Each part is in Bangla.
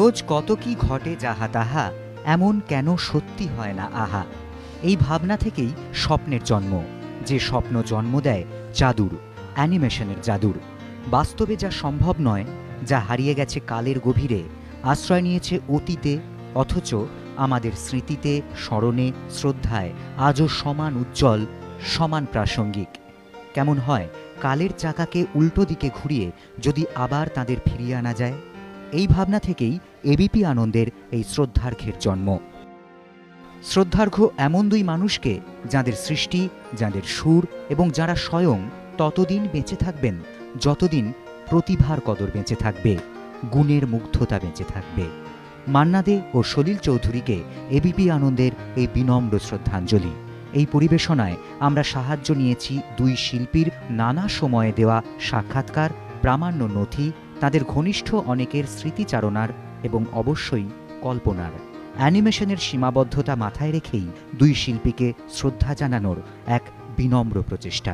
রোজ কত কি ঘটে যাহা তাহা, এমন কেন সত্যি হয় না আহা। এই ভাবনা থেকেই স্বপ্নের জন্ম, যে স্বপ্ন জন্ম দেয় জাদুর, অ্যানিমেশনের জাদুর। বাস্তবে যা সম্ভব নয়, যা হারিয়ে গেছে কালের গভীরে, আশ্রয় নিয়েছে অতীতে, অথচ আমাদের স্মৃতিতে, স্মরণে, শ্রদ্ধায় আজও সমান উজ্জ্বল, সমান প্রাসঙ্গিক। কেমন হয় কালের চাকাকে উল্টো দিকে ঘুরিয়ে যদি আবার তাদের ফিরিয়ে আনা যায়? এই ভাবনা থেকেই এবিপি আনন্দের এই শ্রদ্ধার্ঘ্যের জন্ম। শ্রদ্ধার্ঘ্য এমন দুই মানুষকে, যাঁদের সৃষ্টি, যাঁদের সুর এবং যারা স্বয়ং ততদিন বেঁচে থাকবেন যতদিন প্রতিভার কদর বেঁচে থাকবে, গুণের মুগ্ধতা বেঁচে থাকবে। মান্না দে ও সলিল চৌধুরীকে এবিপি আনন্দের এই বিনম্র শ্রদ্ধাঞ্জলি। এই পরিবেশনায় আমরা সাহায্য নিয়েছি দুই শিল্পীর নানা সময়ে দেওয়া সাক্ষাৎকার, প্রামাণ্য নথি, তাদের ঘনিষ্ঠ অনেকের স্মৃতিচারণার এবং অবশ্যই কল্পনার। অ্যানিমেশনের সীমাবদ্ধতা মাথায় রেখেই দুই শিল্পীকে শ্রদ্ধা জানানোর এক বিনম্র প্রচেষ্টা।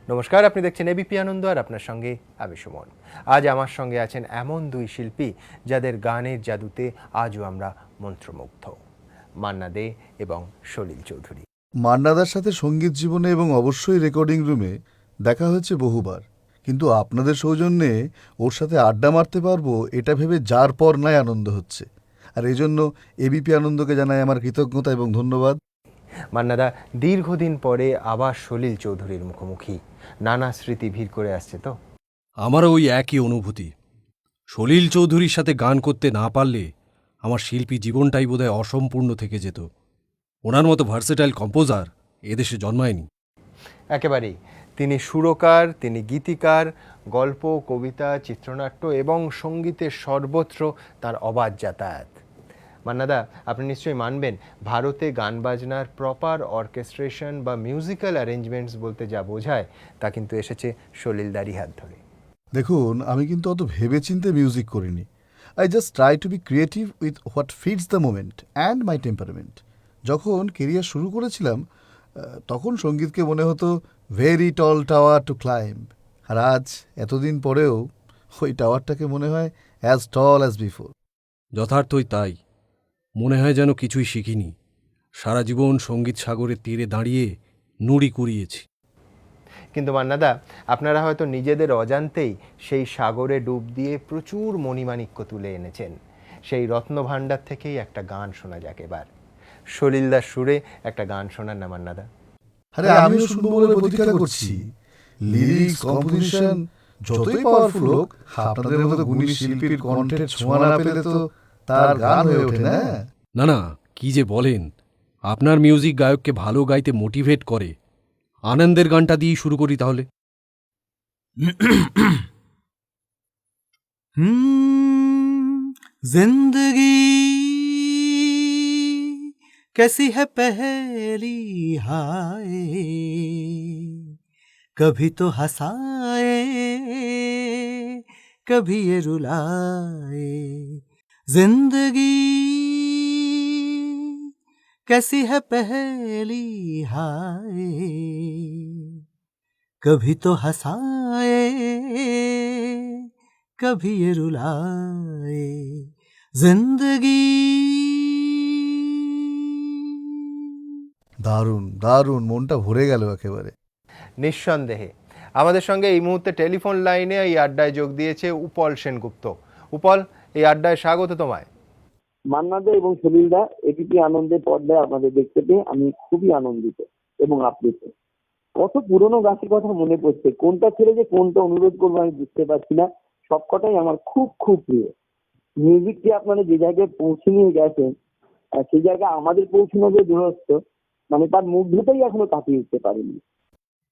নমস্কার, আপনি দেখছেন এবিপি আনন্দ, আর আপনার সঙ্গে আমি সুমন। আজ আমার সঙ্গে আছেন এমন দুই শিল্পী যাদের গানের জাদুতে আজও আমরা মন্ত্রমুগ্ধ, মান্না দে এবং সলিল চৌধুরী। মান্নাদার সাথে সঙ্গীত জীবনে এবং অবশ্যই রেকর্ডিং রুমে দেখা হয়েছে বহুবার, কিন্তু আপনাদের সৌজন্যে ওর সাথে আড্ডা মারতে পারবো এটা ভেবে যার পর নাই আনন্দ হচ্ছে। আর এজন্য এবিপি আনন্দকে জানাই আমার কৃতজ্ঞতা এবং ধন্যবাদ। মান্নাদা, দীর্ঘদিন পরে আবার সলিল চৌধুরীর মুখোমুখি, নানা স্মৃতি ভিড় করে আসছে তো? আমারও ওই একই অনুভূতি। সলিল চৌধুরীর সাথে গান করতে না পারলে আমার শিল্পী জীবনটাই বোধহয় অসম্পূর্ণ থেকে যেত। ওনার মতো ভার্সেটাইল কম্পোজার এদেশে জন্মায়নি। একেবারেই। তিনি সুরকার, তিনি গীতিকার, গল্প, কবিতা, চিত্রনাট্য এবং সঙ্গীতের সর্বত্র তার অবাধ যাতায়াত। মান্নাদা, আপনি নিশ্চয়ই মানবেন, ভারতে গান বাজনার প্রপার অর্কেস্ট্রেশন বা মিউজিক্যাল অ্যারেঞ্জমেন্টস বলতে যা বোঝায় তা কিন্তু এসেছে সলিলদারি হাত ধরে। দেখুন, আমি কিন্তু অত ভেবেচিন্তে মিউজিক করিনি। I just try to be creative with what fits the moment and my temperament. যখন কেরিয়ার শুরু করেছিলাম তখন সঙ্গীতকে মনে হতো very tall tower to climb, আর আজ এতদিন পরেও ওই টাওয়ারটাকে মনে হয় অ্যাজ টল অ্যাজ বিফোর। যথার্থই তাই। মনে হয় যেন কিছুই শিখিনি। সারা জীবন সঙ্গীত সাগরের তীরে দাঁড়িয়ে নুড়ি কুড়িয়েছি। কিন্তু মান্নাদা, আপনারা হয়তো নিজেদের অজান্তেই সেই সাগরে ডুব দিয়ে প্রচুর মণিমাণিক্য তুলে এনেছেন। সেই রত্নভাণ্ডার থেকেই একটা গান শোনা যাক এবার। সলিলদার সুরে একটা গান শোনান না মান্নাদা। আরে আমিও শুনবো বলে প্রতীক্ষা করছি। লিরিক্স, কম্পোজিশন যতই পাওয়ারফুল হোক, আপনাদের মতো গুণী শিল্পীর কণ্ঠের ছোঁয়া না পেলে তো তার গান হয়ে ওঠে না। না না, কি যে বলেন! আপনার মিউজিক গায়ককে ভালো গাইতে মোটিভেট করে। আনন্দের গানটা দিয়েই শুরু করি তাহলে। जिंदगी कैसी है पहेली, हाय कभी तो हंसाए कभी ये रुलाए। जिंदगी कैसी है पहेली, हाय कभी तो हंसाए कभी ये रुलाए। जिंदगी দারুণ দারুণ, মনটা ভরে গেল একেবারে। নিঃসন্দেহে আমাদের সঙ্গে এই মুহূর্তে টেলিফোন লাইনে এই আড্ডায় যোগ দিয়েছে উপল সেনগুপ্ত। উপল, এই আড্ডায় স্বাগত তোমায়। মান্নাদা এবং সলিলদা, এবিপি আনন্দের পর্দায় আপনাদের দেখতে পেয়ে আমি খুবই আনন্দিত এবং আপ্লুত। কত পুরনো গাছের কথা মনে পড়ছে, কোনটা ছেড়ে যে কোনটা অনুরোধ করবো আমি বুঝতে পারছি না। সবকটাই আমার খুব খুব প্রিয়। মিউজিককে আপনারা যে জায়গায় পৌঁছে নিয়ে গেছেন, সেই জায়গায় আমাদের পৌঁছানো যে দূরত্ব, মানে তার মুগ্ধতাই এখনো কাটিয়ে উঠতে পারেনি।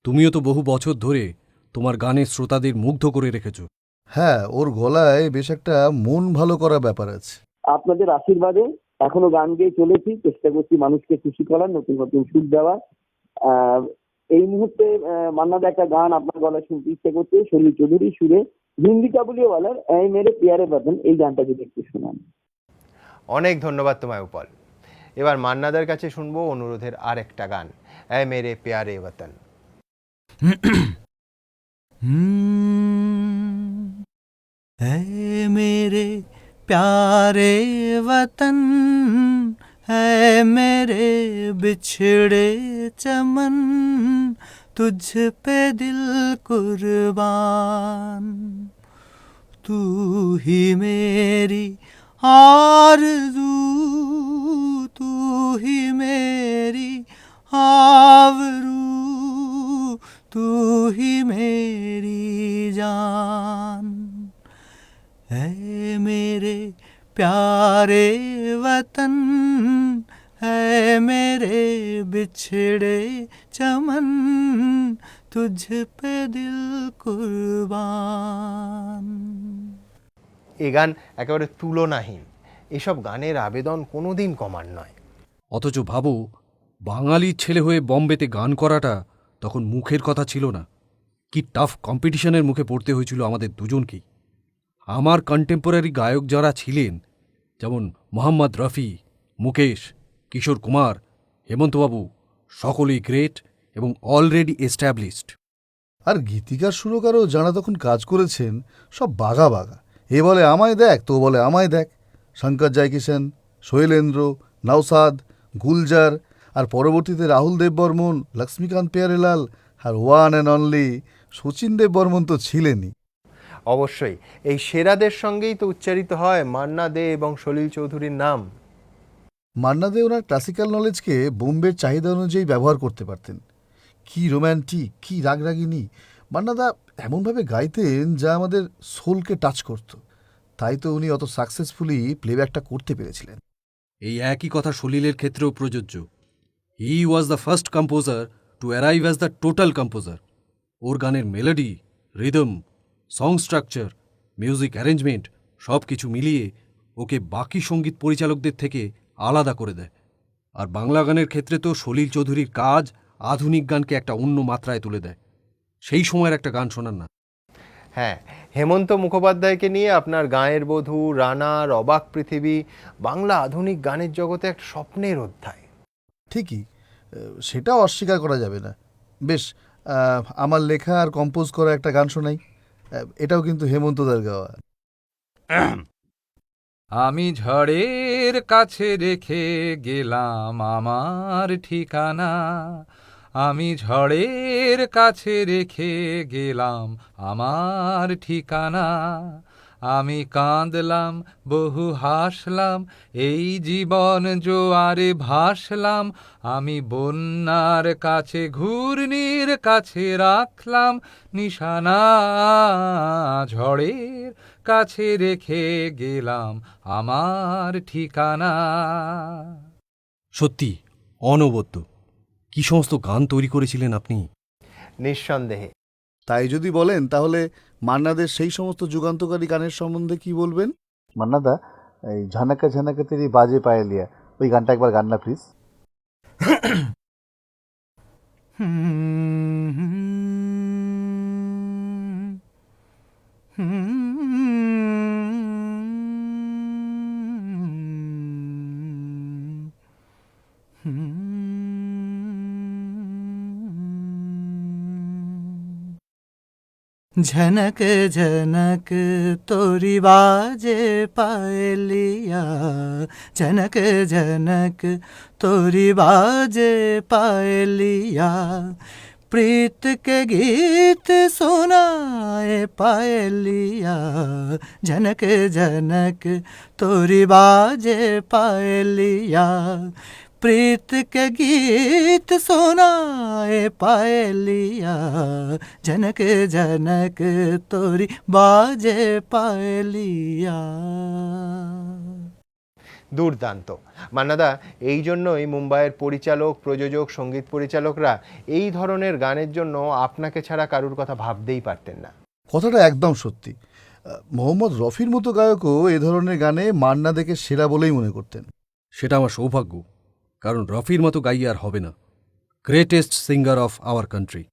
তুমিও তো বহু বছর ধরে তোমার গানের শ্রোতাদের মুগ্ধ করে রেখেছ। হ্যাঁ, ওর গলায় বেশ একটা মন ভালো করা ব্যাপার আছে। আপনাদের আশীর্বাদে এখনো গান গেয়ে চলেছি, চেষ্টা করছি মানুষকে খুশি করার, নতুন নতুন সুর দেওয়ার। এই মুহূর্তে মান্নাদা একটা গান আপনার গলায় শুনতে ইচ্ছে করছে, সলিল চৌধুরী সুরে, হিন্দি কাবুলিওয়ালার এই মেরে প্যারে বতন, এই গানটা যদি একটু শোনান। অনেক ধন্যবাদ তোমায় উপল। এবার মান্নাদার কাছে শুনবো অনুরোধের আর একটা গান, এ মেরে প্যারে বতন। ऐ मेरे प्यारे वतन है मेरे बिछड़े चमन, तुझ पे दिल कुर्बान। तू ही मेरी आरज़ू, तू ही मेरी आवरू, तू ही मेरी जान। है मेरे प्यारे वतन, है मेरे बिछड़े चमन, तुझ पे दिल कुर्बान। এই গান একেবারে তুলনাহীন। এসব গানের আবেদন কোনোদিন কমার নয়। অথচ ভাবো, বাঙালির ছেলে হয়ে বম্বেতে গান করাটা তখন মুখের কথা ছিল না। কি টাফ কম্পিটিশনের মুখে পড়তে হয়েছিল আমাদের দুজনকেই। আমার কন্টেম্পোরারি গায়ক যারা ছিলেন, যেমন মোহাম্মদ রফি, মুকেশ, কিশোর কুমার, হেমন্তবাবু, সকলেই গ্রেট এবং অলরেডি এস্টাবলিশড। আর গীতিকার সুরকারও যারা তখন কাজ করেছেন সব বাঘা বাঘা। এ বলে আমায় দেখ, তো বলে আমায় দেখ। শঙ্কর জয়কিষাণ, শৈলেন্দ্র, নওসাদ, গুলজার, আর পরবর্তীতে রাহুল দেববর্মন, লক্ষ্মীকান্ত পেয়ারেলাল, আর one and only Sachin Dev Burman তো ছিলেনই। অবশ্যই এই সেরাদের সঙ্গেই তো উচ্চারিত হয় মান্না দে এবং সলিল চৌধুরীর নাম। মান্না দে ওনার ক্লাসিক্যাল নলেজকে বোম্বের চাহিদা অনুযায়ী ব্যবহার করতে পারতেন। কি রোম্যান্টিক, কি রাগরাগিনী! মান্নাদা এমনভাবে গাইতেন যা আমাদের সোলকে টাচ করত। তাই তো উনি অত সাকসেসফুলি প্লেব্যাকটা করতে পেরেছিলেন। এই একই কথা সলিলের ক্ষেত্রেও প্রযোজ্য। He was the first composer to arrive as the total composer. ওর গানের melody, rhythm, song structure, music arrangement সব কিছু মিলিয়ে ওকে বাকি সঙ্গীত পরিচালকদের থেকে আলাদা করে দেয়। আর বাংলা গানের ক্ষেত্রে তো সলিল চৌধুরীর কাজ আধুনিক গানকে একটা অন্য মাত্রায় তুলে দেয়। সেই সময়ের একটা গান শোনান না। হ্যাঁ, হেমন্ত মুখোপাধ্যায়কে নিয়ে আপনার গায়ের বধূ, রানার অবাক পৃথিবী বাংলা আধুনিক গানের জগতে একটা স্বপ্নের অধ্যায়। ঠিকই, সেটাও অস্বীকার করা যাবে না। বেশ, আমার লেখা আর কম্পোজ করা একটা গান শোনাই। এটাও কিন্তু হেমন্তদার গাওয়া। আমি ঝড়ের কাছে রেখে গেলাম আমার ঠিকানা, আমি ঝড়ের কাছে রেখে গেলাম আমার ঠিকানা। আমি কাঁদলাম, বহু হাসলাম, এই জীবন জোয়ারে ভাসলাম। আমি বন্যার কাছে, ঘূর্ণির কাছে রাখলাম নিশানা, ঝড়ের কাছে রেখে গেলাম আমার ঠিকানা। সত্যি অনবদ্য কি সমস্ত গান তৈরি করেছিলেন আপনি! নিঃসন্দেহে। তাই যদি বলেন তাহলে মান্নাদের সেই সমস্ত যুগান্তকারী গানের সম্বন্ধে কি বলবেন? মান্নাদা, এই ঝানাকা ঝানাকা তেরি বাজে পায়েলিয়া, ওই গানটা একবার গান না প্লিজ। झनक झनक तोरी बाजे पायलिया, झनक झनक तोरी बाजे पायलिया। प्रीत के गीत सुनाए पायलिया, झनक झनक तोरी बाजे पायलिया। प्रीत के गीत सुनाए पायलिया, झनक झनक तोरी बाजे पायलिया। দুর্দান্ত। মান্নাদা, এই জন্যই মুম্বাইয়ের পরিচালক, প্রযোজক, সঙ্গীত পরিচালকরা এই ধরনের গানের জন্য আপনাকে ছাড়া কারুর কথা ভাবতেই পারতেন না। কথাটা একদম সত্যি। মোহাম্মদ রফির মতো গায়কও এ ধরনের গানে মান্না দেখে সেরা বলেই মনে করতেন। সেটা আমার সৌভাগ্য, কারণ রফির মতো গাইয়ে আর হবে না। Greatest singer of our country.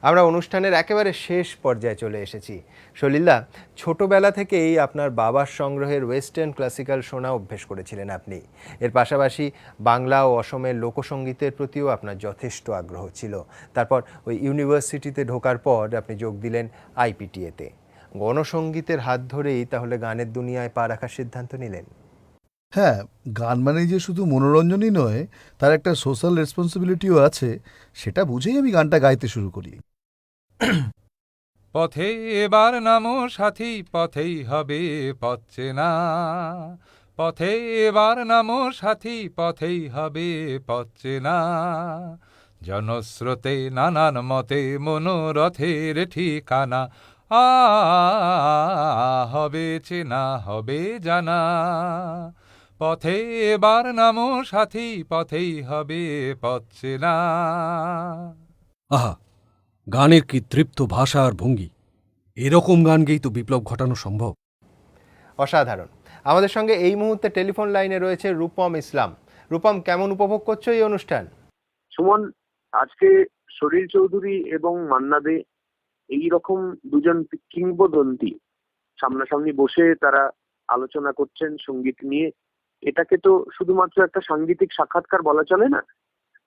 আমরা অনুষ্ঠানের একেবারে শেষ পর্যায়ে চলে এসেছি। সলিলদা, ছোটবেলা থেকেই আপনার বাবার সংগ্রহের ওয়েস্টার্ন ক্লাসিক্যাল শোনা অভ্যেস করেছিলেন আপনি। এর পাশাপাশি বাংলা ও অসমের লোকসঙ্গীতের প্রতিও আপনার যথেষ্ট আগ্রহ ছিল। তারপর ওই ইউনিভার্সিটিতে ঢোকার পর আপনি যোগ দিলেন আইপিটিএতে। গণসঙ্গীতের হাত ধরেই তাহলে গানের দুনিয়ায় পা রাখার সিদ্ধান্ত নিলেন? হ্যাঁ, গান মানেই যে শুধু মনোরঞ্জনই নয়, তার একটা সোশ্যাল রেসপন্সিবিলিটিও আছে, সেটা বুঝেই আমি গানটা গাইতে শুরু করি। পথে এবার নামো সাথী, পথেই হবে পথ চেনা। পথে এবার নামো সাথী, পথেই হবে পথ চেনা। জনস্রোতে নানান মতে মনোরথের ঠিকানা। হবে চেনা, হবে জানা। পথে এবার নামো সাথী, পথেই হবে পথ চেনা। আহা, গানের কি তৃপ্ত ভাষা আর ভঙ্গি! এরকম গান গেয়েই তো বিপ্লব ঘটানো সম্ভব। অসাধারণ। আমাদের সঙ্গে এই মুহূর্তে টেলিফোন লাইনে রয়েছে রূপম ইসলাম। রূপম, কেমন উপভোগ করছো এই অনুষ্ঠান? সুমন, আজকে সলিল চৌধুরী এবং মান্না দে এইরকম দুজন কিংবদন্তি সামনাসামনি বসে তারা আলোচনা করছেন সঙ্গীত নিয়ে। এটাকে তো শুধুমাত্র একটা সাংগীতিক সাক্ষাৎকার বলা চলে না,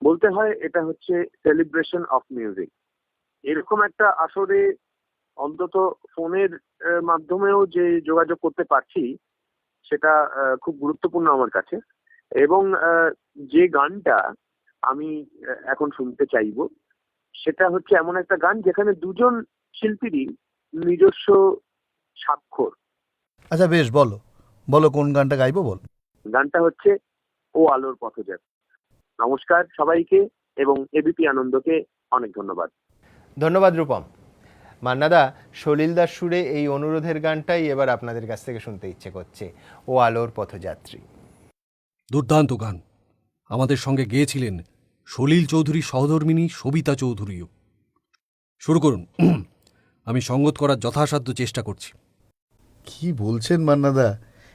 বলতে হয় এটা হচ্ছে সেলিব্রেশন অফ মিউজিক। এরকম একটা আসরে অন্তত ফোনের মাধ্যমেও যে যোগাযোগ করতে পারছি সেটা খুব গুরুত্বপূর্ণ আমার কাছে। এবং যে গানটা আমি এখন শুনতে চাইবো সেটা হচ্ছে এমন একটা গান যেখানে দুজন শিল্পীরই নিজস্ব স্বাক্ষর। আচ্ছা বেশ, বলো বলো কোন গানটা গাইবো, বল। গানটা হচ্ছে ও আলোর পথযাত্রী। নমস্কার সবাইকে এবং এবিপি আনন্দকে অনেক ধন্যবাদ। ধন্যবাদ রূপম। মান্নাদা, সলিলদার সুরে এই অনুরোধের গানটাই এবার আপনাদের কাছ থেকে শুনতে ইচ্ছে করছে, ও আলোর পথযাত্রী। দুর্দান্ত গান। আমাদের সঙ্গে গেয়েছিলেন সলিল চৌধুরী সহধর্মিনী সবিতা চৌধুরীও। শুরু করুন, আমি সঙ্গত করার যথাসাধ্য চেষ্টা করছি। কি বলছেন মান্নাদা,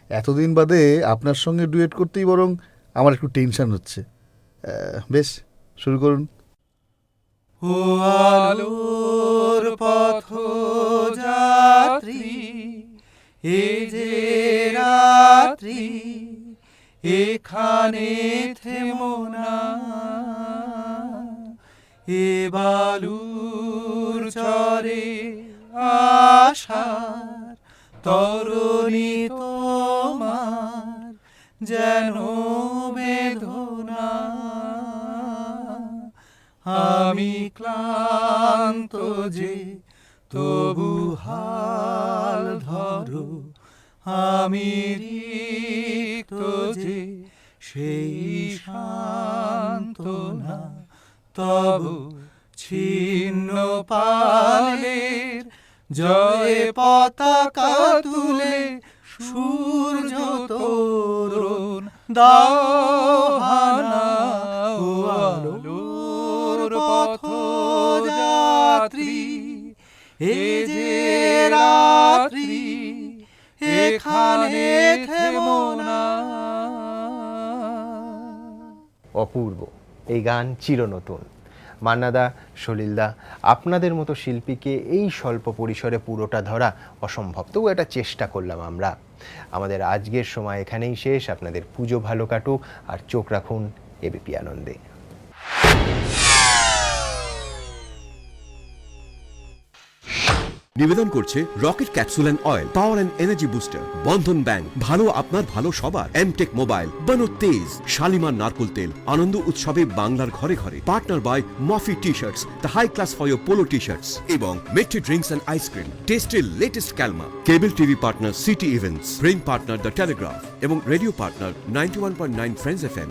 এতদিন বাদে আপনার সঙ্গে ডুয়েট করতেই বরং আমার একটু টেনশন হচ্ছে। বেশ, শুরু করুন। ও আলোর পথযাত্রী, এ যে রাত্রি, এখানে থেমো না। এ বালুর চরে আশার তরুণী তোমার যেন বেদনা। আমি ক্লান্ত যে তবু হাল ধরো, আমি রিক্ত যে সেই সান্ত্বনা। তবু ছিন্ন পালের জয় পতাকা তুলে সূর্য তোরণ দাও হানা। ও আলোর পথযাত্রী, এ যে রাত্রি, এখানে থেমো না। অপূর্ব এই গান, চিরনতুন। মান্নাদা, সলিলদা, আপনাদের মতো শিল্পীকে এই স্বল্প পরিসরে পুরোটা ধরা অসম্ভব, তবু একটা চেষ্টা করলাম আমরা। আমাদের আজকের সময় এখানেই শেষ। আপনাদের পুজো ভালো কাটুক, আর চোখ রাখুন এবিপি আনন্দে। নিবেদন করছে rocket capsule and oil, power and energy booster. Bandhan bank, ভালো আপনার ভালো সবার। এমটেক মোবাইল, বনো তেজ, শালিমার নারকোল তেল। আনন্দ উৎসবে বাংলার ঘরে ঘরে। পার্টনার বাই মফি T-shirts, the high class for your polo T-shirts এবং মেট্রি ড্রিঙ্কস অ্যান্ড আইসক্রিম। টেস্টের লেটেস্ট ক্যালমা। Cable TV partner city events, brain partner the Telegraph এবং রেডিও পার্টনার 91.9 ফ্রেন্ডস FM।